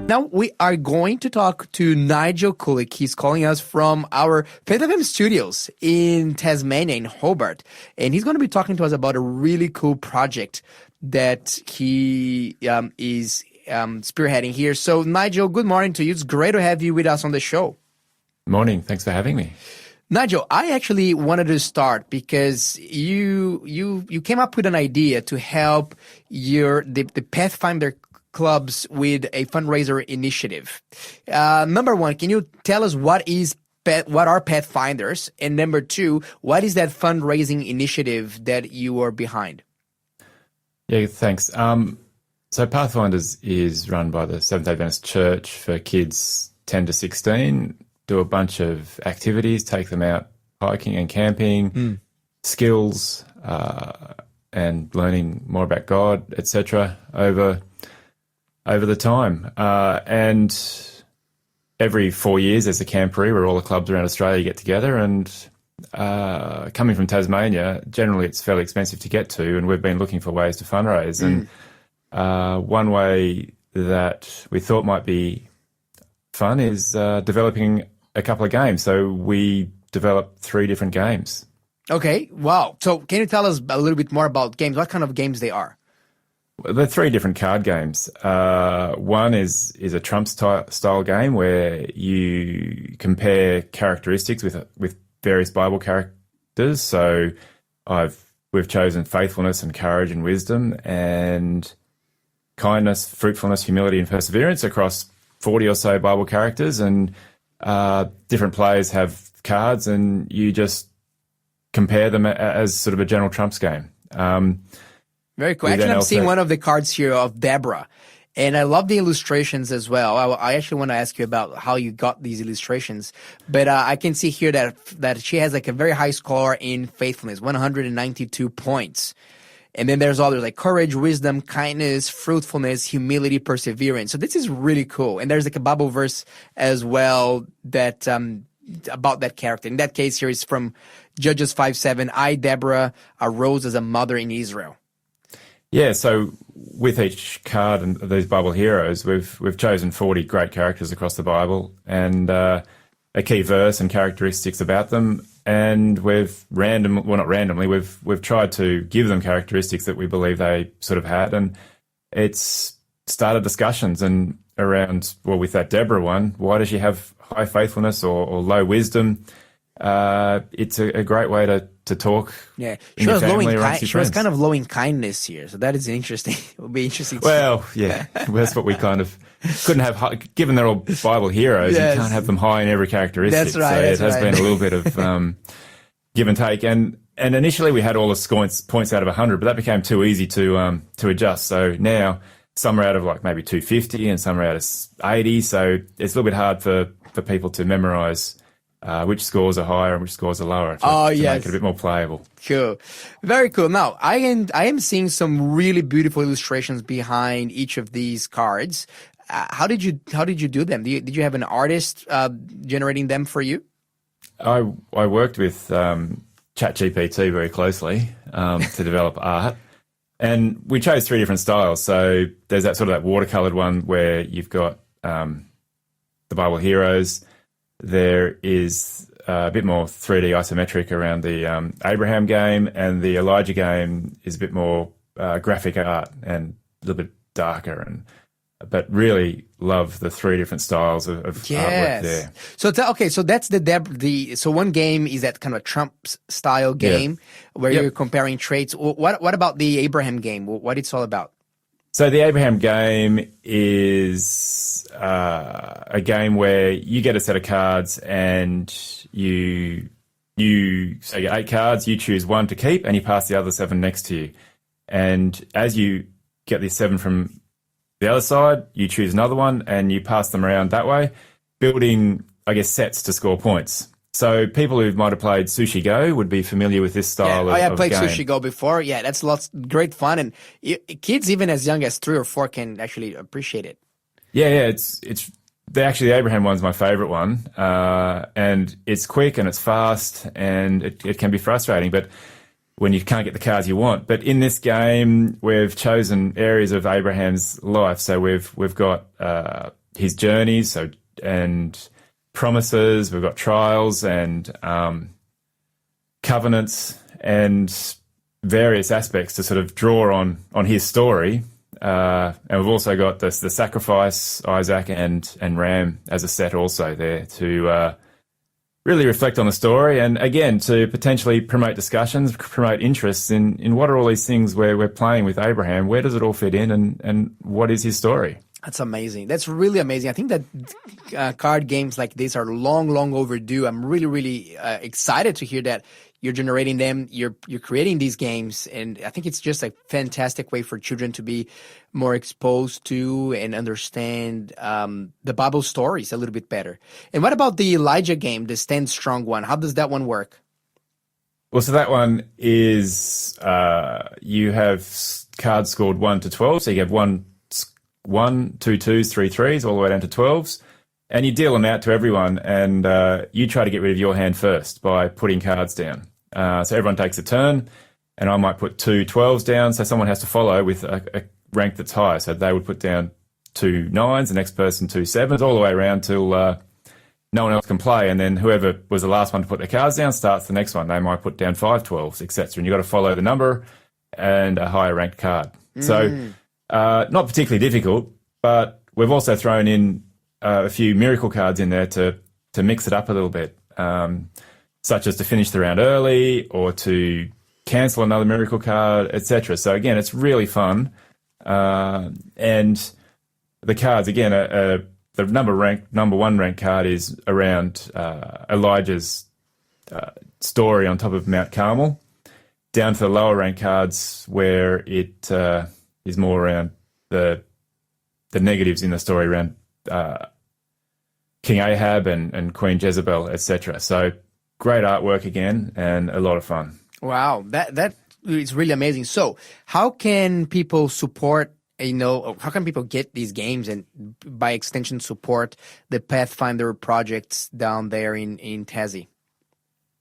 Now we are going to talk to Nigel Koolik. He's calling us from our PetFM studios in Tasmania, in Hobart. And he's going to be talking to us about a really cool project that he is spearheading here. So Nigel, good morning to you. It's great to have you with us on the show. Morning. Thanks for having me. Nigel, I actually wanted to start because you came up with an idea to help the Pathfinder clubs with a fundraiser initiative. Number one, can you tell us what are Pathfinders? And number two, what is that fundraising initiative that you are behind? Yeah, thanks. So Pathfinders is run by the Seventh-day Adventist Church for kids 10 to 16. Do a bunch of activities, take them out hiking and camping, skills, and learning more about God, etc. over the time. And every 4 years there's a camporee where all the clubs around Australia get together, and coming from Tasmania, generally it's fairly expensive to get to, and we've been looking for ways to fundraise. And one way that we thought might be fun is developing a couple of games. So we developed 3 different games. Okay, wow. So can you tell us a little bit more about games? What kind of games they are? Well, they're 3 different card games. One is a Trump style game where you compare characteristics with various Bible characters. So we've chosen faithfulness and courage and wisdom and kindness, fruitfulness, humility, and perseverance across 40 or so Bible characters, and different players have cards, and you just compare them as sort of a general trumps game. Very cool. Actually, I'm seeing one of the cards here of Deborah, and I love the illustrations as well. I actually want to ask you about how you got these illustrations, but I can see here that she has like a very high score in faithfulness, 192 points. And then there's others like courage, wisdom, kindness, fruitfulness, humility, perseverance. So this is really cool. And there's like a Bible verse as well that about that character. In that case here is from Judges 5:7. I, Deborah, arose as a mother in Israel. Yeah, so with each card and these Bible heroes, we've chosen 40 great characters across the Bible, and a key verse and characteristics about them. And we've we've tried to give them characteristics that we believe they sort of had, and it's started discussions and around, well, with that Deborah one, why does she have high faithfulness or low wisdom? It's a great way to talk. Yeah, she was kind of low in kindness here, so that is interesting. It would be interesting. Well, yeah, that's what we kind of couldn't have. Given they're all Bible heroes, yes. You can't have them high in every characteristic. That's right. So it has been a little bit of give and take. And initially we had all the points out of 100, but that became too easy to adjust. So now some are out of like maybe 250 and some are out of 80. So it's a little bit hard for people to memorize which scores are higher and which scores are lower to make it a bit more playable. Cool. Very cool. Now, I am seeing some really beautiful illustrations behind each of these cards. How did you do them? Did you have an artist generating them for you? I worked with ChatGPT very closely to develop art. And we chose 3 different styles. So there's that sort of that watercolored one where you've got the Bible heroes. There is a bit more 3D isometric around the Abraham game, and the Elijah game is a bit more graphic art and a little bit darker. But really love the 3 different styles of artwork there. So so that's so one game is that kind of Trump style game where you're comparing traits. What about the Abraham game? What it's all about? So the Abraham game is a game where you get a set of cards and you get 8 cards, you choose 1 to keep and you pass the other 7 next to you. And as you get these 7 from the other side, you choose another one and you pass them around that way, building, I guess, sets to score points. So people who might have played Sushi Go would be familiar with this style of game. I have played Sushi Go before. Yeah, that's great fun, and kids even as young as 3 or 4 can actually appreciate it. Yeah, the Abraham one's my favorite one, and it's quick and it's fast and it can be frustrating. But when you can't get the cards you want. But in this game, we've chosen areas of Abraham's life. So we've got his journeys, and promises. We've got trials and covenants and various aspects to sort of draw on his story. And we've also got the sacrifice, Isaac and Ram as a set also there to really reflect on the story, and again to potentially promote discussions, promote interests in what are all these things where we're playing with Abraham. Where does it all fit in, and what is his story? That's amazing. That's really amazing. I think that card games like this are long overdue. I'm really excited to hear that you're generating them, you're creating these games, and I think it's just a fantastic way for children to be more exposed to and understand the Bible stories a little bit better. And what about the Elijah game, the Stand Strong one? How does that one work? Well, so that one is you have cards scored 1 to 12, so you have 1, 2 2s, 3 3s, all the way down to 12s. And you deal them out to everyone, and you try to get rid of your hand first by putting cards down. So everyone takes a turn, and I might put 2 12s down, so someone has to follow with a rank that's higher. So they would put down 2 9s, the next person 2 7s, all the way around till no one else can play. And then whoever was the last one to put their cards down starts the next one. They might put down 5 12s, etc. And you've got to follow the number and a higher ranked card. So not particularly difficult, but we've also thrown in a few miracle cards in there to mix it up a little bit, such as to finish the round early or to cancel another miracle card, etc. So again, it's really fun. And the cards, again, the number one ranked card is around Elijah's story on top of Mount Carmel, down to the lower ranked cards where it is more around the negatives in the story around King Ahab and Queen Jezebel, etc. So great artwork again, and a lot of fun. Wow, that is really amazing. So how can people support, how can people get these games and by extension support the Pathfinder projects down there in Tassie?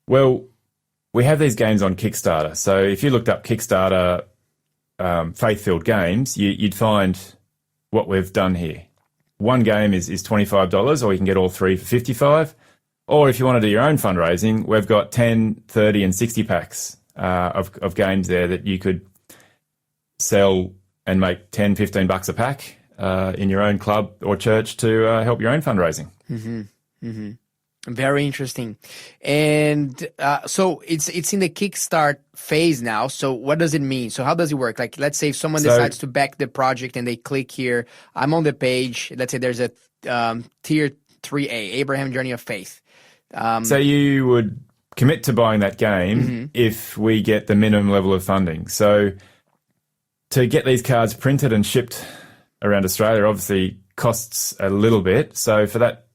Well, we have these games on Kickstarter. So if you looked up Kickstarter faith-filled games, you'd find what we've done here. One game is $25, or you can get all three for $55. Or if you want to do your own fundraising, we've got 10, 30 and 60 packs of games there that you could sell and make $10, $15 a pack in your own club or church to help your own fundraising. Very interesting. And so it's in the Kickstart phase now. So what does it mean? So how does it work? Like, let's say if someone decides to back the project and they click here, I'm on the page. Let's say there's a tier 3A, Abraham Journey of Faith. So you would commit to buying that game if we get the minimum level of funding. So to get these cards printed and shipped around Australia obviously costs a little bit. So for that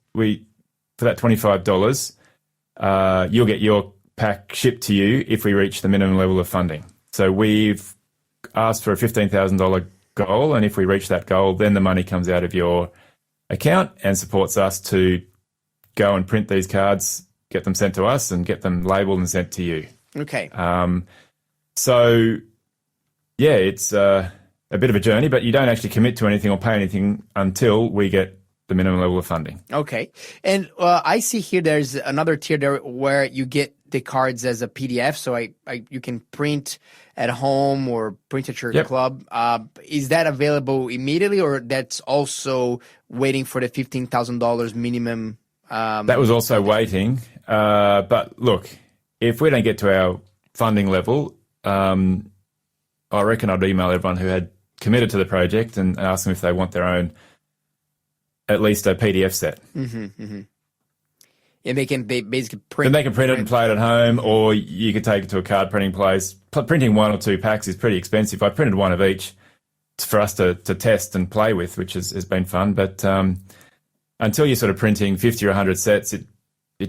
$25, you'll get your pack shipped to you if we reach the minimum level of funding. So we've asked for a $15,000 goal, and if we reach that goal, then the money comes out of your account and supports us to go and print these cards, get them sent to us, and get them labelled and sent to you. Okay. So, yeah, it's a bit of a journey, but you don't actually commit to anything or pay anything until we get the minimum level of funding. Okay. And I see here there's another tier there where you get the cards as a PDF, so you can print at home or print at your club. Is that available immediately, or that's also waiting for the $15,000 minimum? That was also waiting. But look, if we don't get to our funding level, I reckon I'd email everyone who had committed to the project and ask them if they want their own, at least a PDF set. And they basically print. Then they can print it and play it at home, or you could take it to a card printing place. Printing 1 or 2 packs is pretty expensive. I printed one of each for us to test and play with, which has been fun. But until you're sort of printing 50 or 100 sets, it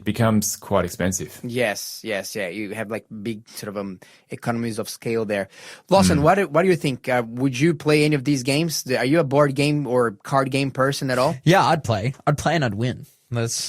becomes quite expensive. Yes. You have like big sort of economies of scale there. Lawson, what do you think? Would you play any of these games? Are you a board game or card game person at all? Yeah, I'd play and I'd win. That's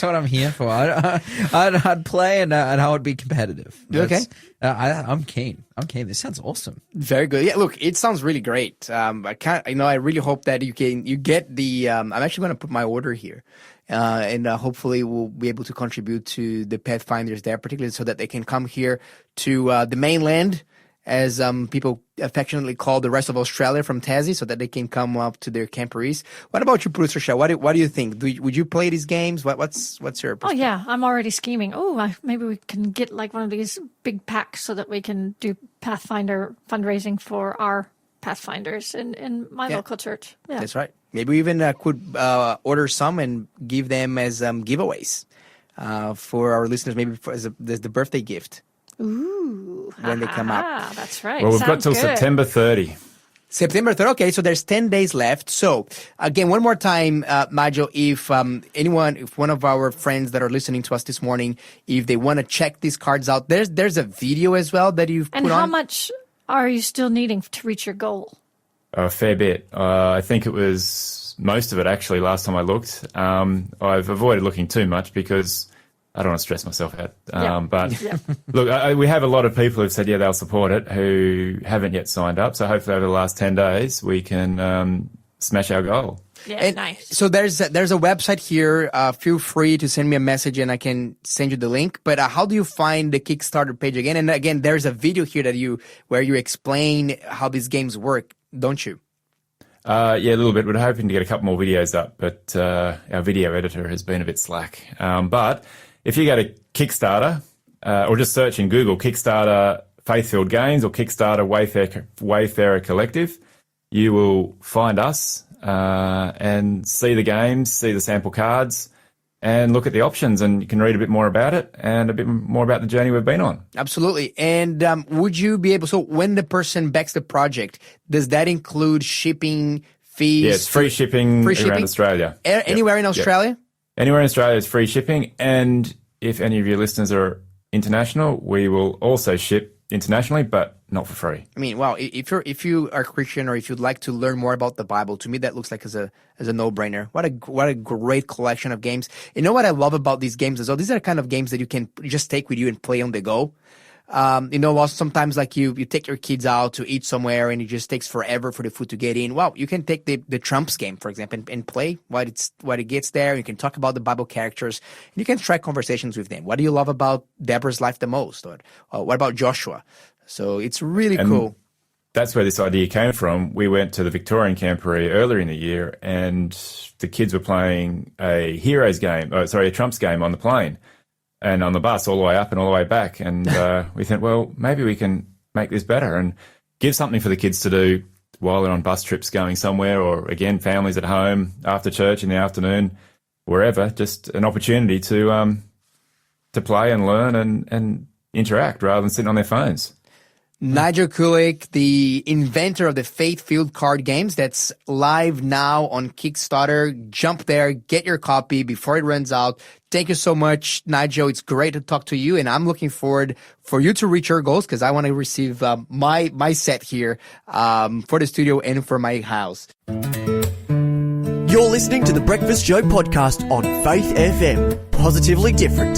what I'm here for. I'd play and I would be competitive. Okay. I'm keen. This sounds awesome. Very good. Yeah, look, it sounds really great. I really hope that you get the, I'm actually going to put my order here. And hopefully we'll be able to contribute to the Pathfinders there, particularly so that they can come here to the mainland, as people affectionately call the rest of Australia from Tassie, so that they can come up to their camporees. What about you, Producer Shah? What do you think? Would you play these games? What's your perspective? Oh, yeah. I'm already scheming. Oh, maybe we can get like one of these big packs so that we can do Pathfinder fundraising for our Pathfinders in my local church. Yeah. That's right. Maybe we even could order some and give them as giveaways for our listeners, maybe as the birthday gift. Ooh. When they come out. That's right. Well, we've got till September 30. September 3rd. Okay, so there's 10 days left. So again, one more time, Nigel, if one of our friends that are listening to us this morning, if they want to check these cards out, there's a video as well that you've put on. And how much are you still needing to reach your goal? A fair bit. I think it was most of it, actually, last time I looked. I've avoided looking too much because I don't want to stress myself out. Look, we have a lot of people who've said, yeah, they'll support it, who haven't yet signed up. So hopefully over the last 10 days, we can smash our goal. Yeah, nice. So there's a website here. Feel free to send me a message and I can send you the link. But how do you find the Kickstarter page again? And again, there's a video here where you explain how these games work, don't you? Yeah, a little bit. We're hoping to get a couple more videos up, but our video editor has been a bit slack. But if you go to Kickstarter or just search in Google Kickstarter Faith-Filled Games or Kickstarter Wayfarer Collective, you will find us and see the games, see the sample cards, and look at the options, and you can read a bit more about it and a bit more about the journey we've been on. Absolutely. And would you be able, so when the person backs the project, does that include shipping fees? Yeah, it's free shipping around Australia. Anywhere in Australia? Yep. Anywhere in Australia is free shipping. And if any of your listeners are international, we will also ship internationally, but not for free. I mean, wow, if you are Christian or if you'd like to learn more about the Bible, to me that looks like as a no-brainer. What a great collection of games. You know what I love about these games as well? These are the kind of games that you can just take with you and play on the go. Also sometimes like you take your kids out to eat somewhere and it just takes forever for the food to get in. Well, you can take the Trumps game, for example, and play while it gets there. You can talk about the Bible characters and you can strike conversations with them. What do you love about Deborah's life the most? Or what about Joshua? So it's really cool. That's where this idea came from. We went to the Victorian camporee earlier in the year and the kids were playing a Trumps game on the plane. And on the bus all the way up and all the way back. And we think, well, maybe we can make this better and give something for the kids to do while they're on bus trips going somewhere, or, again, families at home after church in the afternoon, wherever. Just an opportunity to play and learn and interact rather than sitting on their phones. Nigel Koolik, the inventor of the Faith-Filled card games, that's live now on Kickstarter. Jump there, get your copy before it runs out. Thank you so much, Nigel. It's great to talk to you, and I'm looking forward for you to reach your goals because I want to receive my set here for the studio and for my house. You're listening to the Breakfast Show podcast on Faith FM. Positively different.